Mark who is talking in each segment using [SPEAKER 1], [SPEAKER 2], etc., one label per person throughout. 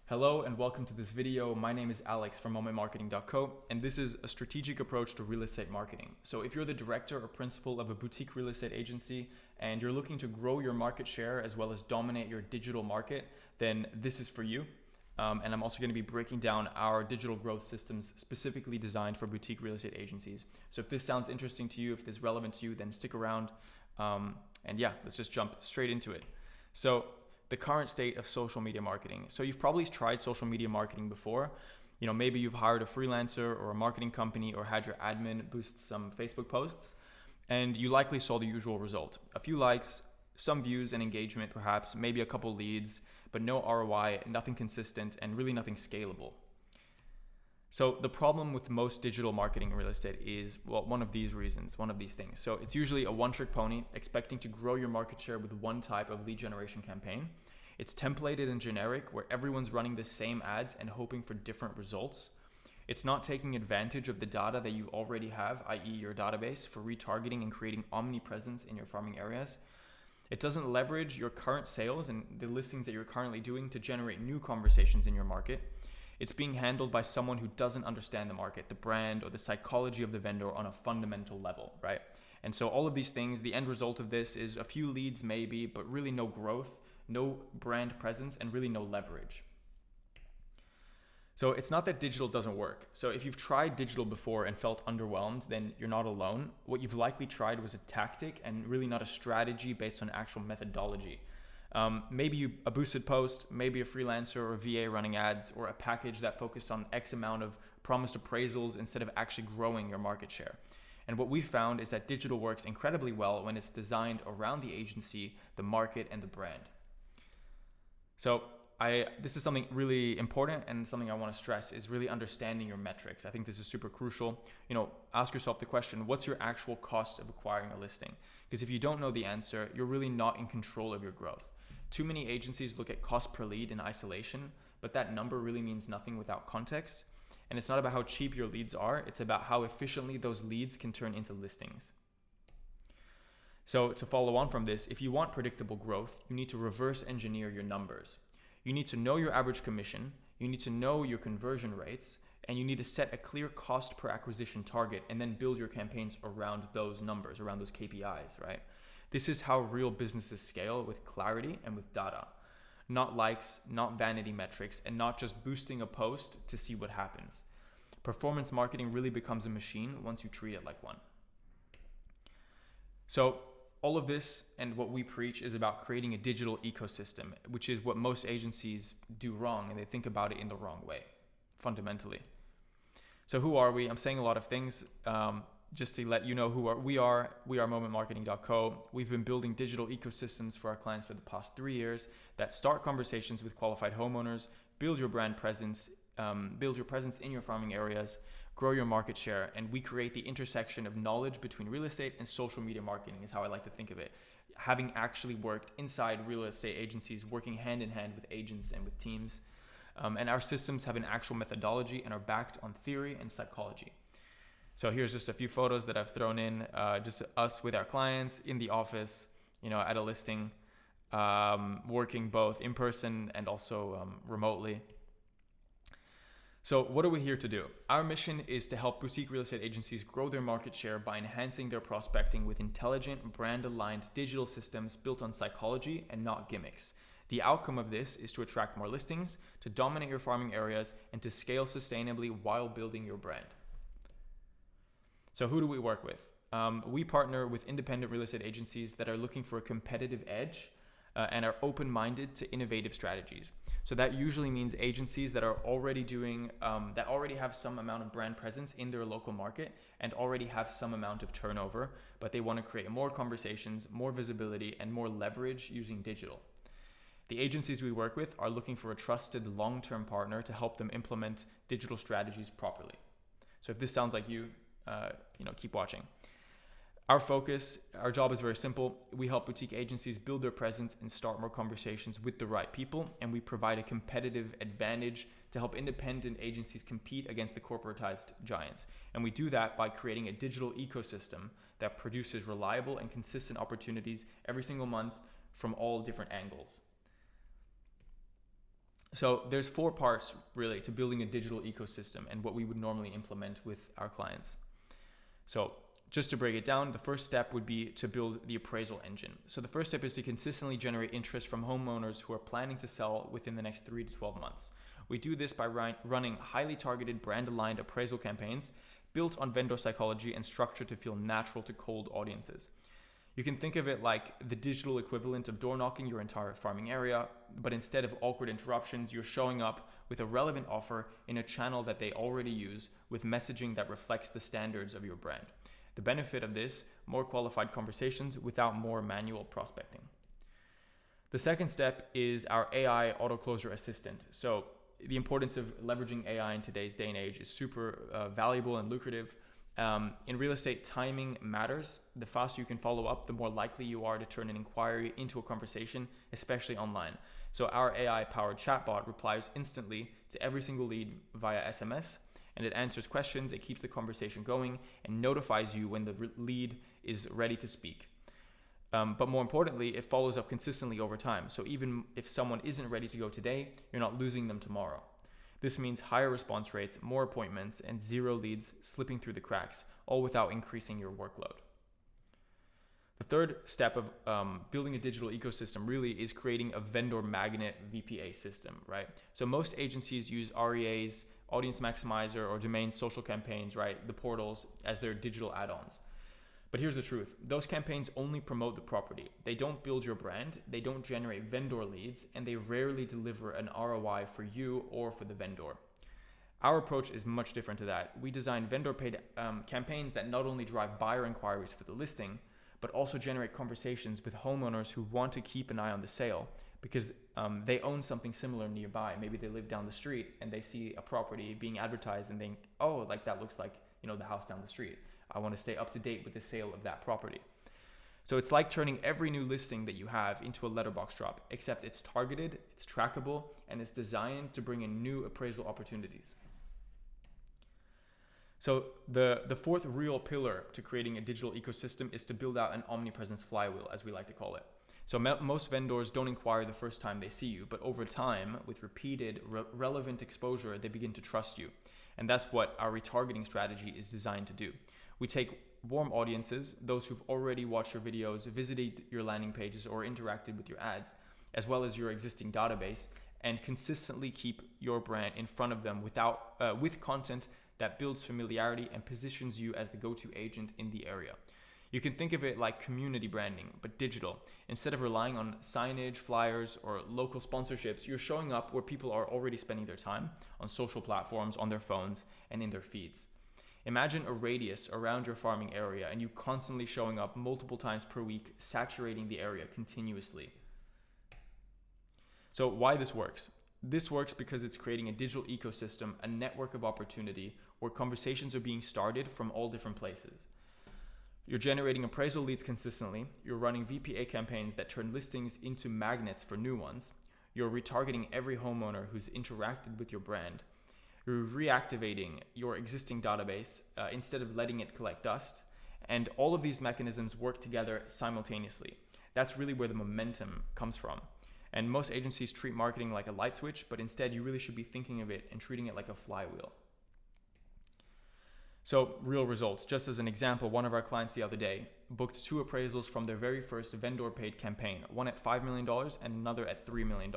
[SPEAKER 1] Hello and welcome to this video. My name is Alex from momentmarketing.co, and this is a strategic approach to real estate marketing. So if you're the director or principal of a boutique real estate agency and you're looking to grow your market share as well as dominate your digital market, then this is for you. And I'm also going to be breaking down our digital growth systems specifically designed for boutique real estate agencies. So if this sounds interesting to you, if this is relevant to you, then stick around. And yeah, let's just jump straight into it. So the current state of social media marketing. So you've probably tried social media marketing before. Maybe you've hired a freelancer or a marketing company or had your admin boost some Facebook posts, and you likely saw the usual result. A few likes, some views and engagement perhaps, maybe a couple leads, but no ROI, nothing consistent, and really nothing scalable. So the problem with most digital marketing in real estate is, one of these things. So it's usually a one-trick pony, expecting to grow your market share with one type of lead generation campaign. It's templated and generic, where everyone's running the same ads and hoping for different results. It's not taking advantage of the data that you already have, i.e. your database, for retargeting and creating omnipresence in your farming areas. It doesn't leverage your current sales and the listings that you're currently doing to generate new conversations in your market. It's being handled by someone who doesn't understand the market, the brand, or the psychology of the vendor on a fundamental level, right? And so all of these things, the end result of this is a few leads maybe, but really no growth, no brand presence, and really no leverage. So it's not that digital doesn't work. So if you've tried digital before and felt underwhelmed, then you're not alone. What you've likely tried was a tactic and really not a strategy based on actual methodology. Maybe a boosted post, maybe a freelancer or a VA running ads, or a package that focused on X amount of promised appraisals instead of actually growing your market share. And what we found is that digital works incredibly well when it's designed around the agency, the market, and the brand. So this is something really important, and something I want to stress is really understanding your metrics. I think this is super crucial. Ask yourself the question, what's your actual cost of acquiring a listing? Because if you don't know the answer, you're really not in control of your growth. Too many agencies look at cost per lead in isolation, but that number really means nothing without context. And it's not about how cheap your leads are, it's about how efficiently those leads can turn into listings. So to follow on from this, if you want predictable growth, you need to reverse engineer your numbers. You need to know your average commission, you need to know your conversion rates, and you need to set a clear cost per acquisition target and then build your campaigns around those numbers, around those KPIs, right? This is how real businesses scale, with clarity and with data. Not likes, not vanity metrics, and not just boosting a post to see what happens. Performance marketing really becomes a machine once you treat it like one. So all of this and what we preach is about creating a digital ecosystem, which is what most agencies do wrong, and they think about it in the wrong way, fundamentally. So who are we? I'm saying a lot of things. Just to let you know we are momentmarketing.co. We've been building digital ecosystems for our clients for the past 3 years that start conversations with qualified homeowners, build your brand presence, build your presence in your farming areas, grow your market share, and we create the intersection of knowledge between real estate and social media marketing is how I like to think of it. Having actually worked inside real estate agencies, working hand in hand with agents and with teams. And our systems have an actual methodology and are backed on theory and psychology. So here's just a few photos that I've thrown in, just us with our clients in the office, at a listing, working both in person and also remotely. So what are we here to do? Our mission is to help boutique real estate agencies grow their market share by enhancing their prospecting with intelligent, brand-aligned digital systems built on psychology and not gimmicks. The outcome of this is to attract more listings, to dominate your farming areas, and to scale sustainably while building your brand. So who do we work with? We partner with independent real estate agencies that are looking for a competitive edge and are open-minded to innovative strategies. So that usually means agencies that are already that already have some amount of brand presence in their local market and already have some amount of turnover, but they want to create more conversations, more visibility, and more leverage using digital. The agencies we work with are looking for a trusted long-term partner to help them implement digital strategies properly. So if this sounds like you, keep watching. Our job is very simple. We help boutique agencies build their presence and start more conversations with the right people, and we provide a competitive advantage to help independent agencies compete against the corporatized giants. And we do that by creating a digital ecosystem that produces reliable and consistent opportunities every single month from all different angles. So there's 4 parts really to building a digital ecosystem and what we would normally implement with our clients. So just to break it down, the first step would be to build the appraisal engine. So the first step is to consistently generate interest from homeowners who are planning to sell within the next 3 to 12 months. We do this by running highly targeted brand-aligned appraisal campaigns built on vendor psychology and structured to feel natural to cold audiences. You can think of it like the digital equivalent of door knocking your entire farming area, but instead of awkward interruptions, you're showing up with a relevant offer in a channel that they already use with messaging that reflects the standards of your brand. The benefit of this, more qualified conversations without more manual prospecting. The second step is our AI autocloser assistant. So the importance of leveraging AI in today's day and age is super valuable and lucrative. In real estate, timing matters. The faster you can follow up, the more likely you are to turn an inquiry into a conversation, especially online. So our AI-powered chatbot replies instantly to every single lead via SMS, and it answers questions, it keeps the conversation going, and notifies you when the lead is ready to speak. But more importantly, it follows up consistently over time. So even if someone isn't ready to go today, you're not losing them tomorrow. This means higher response rates, more appointments, and 0 leads slipping through the cracks, all without increasing your workload. The third step of building a digital ecosystem really is creating a vendor magnet VPA system, right? So most agencies use REAs, Audience Maximizer, or Domain social campaigns, right? The portals as their digital add-ons. But here's the truth. Those campaigns only promote the property. They don't build your brand, they don't generate vendor leads, and they rarely deliver an ROI for you or for the vendor. Our approach is much different to that. We design vendor-paid campaigns that not only drive buyer inquiries for the listing, but also generate conversations with homeowners who want to keep an eye on the sale because they own something similar nearby. Maybe they live down the street and they see a property being advertised and think, oh, like that looks like, the house down the street. I want to stay up to date with the sale of that property. So it's like turning every new listing that you have into a letterbox drop, except it's targeted, it's trackable, and it's designed to bring in new appraisal opportunities. So the fourth real pillar to creating a digital ecosystem is to build out an omnipresence flywheel, as we like to call it. So most vendors don't inquire the first time they see you, but over time, with repeated relevant exposure, they begin to trust you. And that's what our retargeting strategy is designed to do. We take warm audiences, those who've already watched your videos, visited your landing pages, or interacted with your ads, as well as your existing database, and consistently keep your brand in front of them with content that builds familiarity and positions you as the go-to agent in the area. You can think of it like community branding, but digital. Instead of relying on signage, flyers, or local sponsorships, you're showing up where people are already spending their time, on social platforms, on their phones, and in their feeds. Imagine a radius around your farming area and you constantly showing up multiple times per week, saturating the area continuously. So why this works? This works because it's creating a digital ecosystem, a network of opportunity where conversations are being started from all different places. You're generating appraisal leads consistently. You're running VPA campaigns that turn listings into magnets for new ones. You're retargeting every homeowner who's interacted with your brand. You're reactivating your existing database instead of letting it collect dust. And all of these mechanisms work together simultaneously. That's really where the momentum comes from. And most agencies treat marketing like a light switch, but instead you really should be thinking of it and treating it like a flywheel. So real results. Just as an example, one of our clients the other day booked 2 appraisals from their very first vendor paid campaign, one at $5 million and another at $3 million.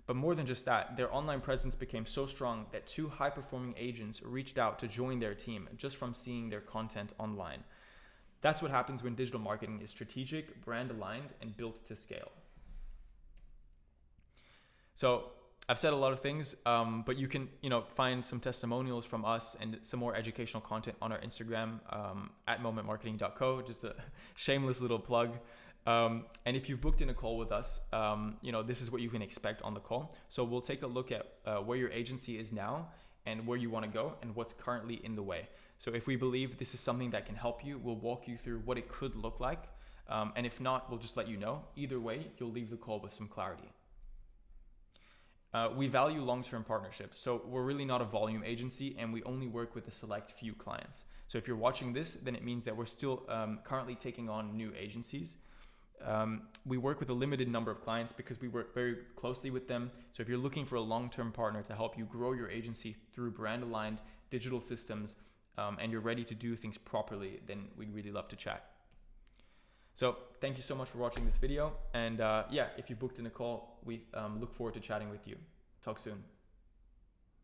[SPEAKER 1] But more than just that, their online presence became so strong that 2 high-performing agents reached out to join their team just from seeing their content online. That's what happens when digital marketing is strategic, brand aligned, and built to scale. So I've said a lot of things, but you can find some testimonials from us and some more educational content on our Instagram at momentmarketing.co, just a shameless little plug. And if you've booked in a call with us, this is what you can expect on the call. So we'll take a look at where your agency is now and where you want to go and what's currently in the way. So if we believe this is something that can help you, we'll walk you through what it could look like. And if not, we'll just let you know. Either way, you'll leave the call with some clarity. We value long-term partnerships. So we're really not a volume agency and we only work with a select few clients. So if you're watching this, then it means that we're still currently taking on new agencies. we work with a limited number of clients because we work very closely with them. So if you're looking for a long-term partner to help you grow your agency through brand-aligned digital systems, and you're ready to do things properly, then we'd really love to chat. So thank you so much for watching this video. And if you booked in a call, we look forward to chatting with you. Talk soon.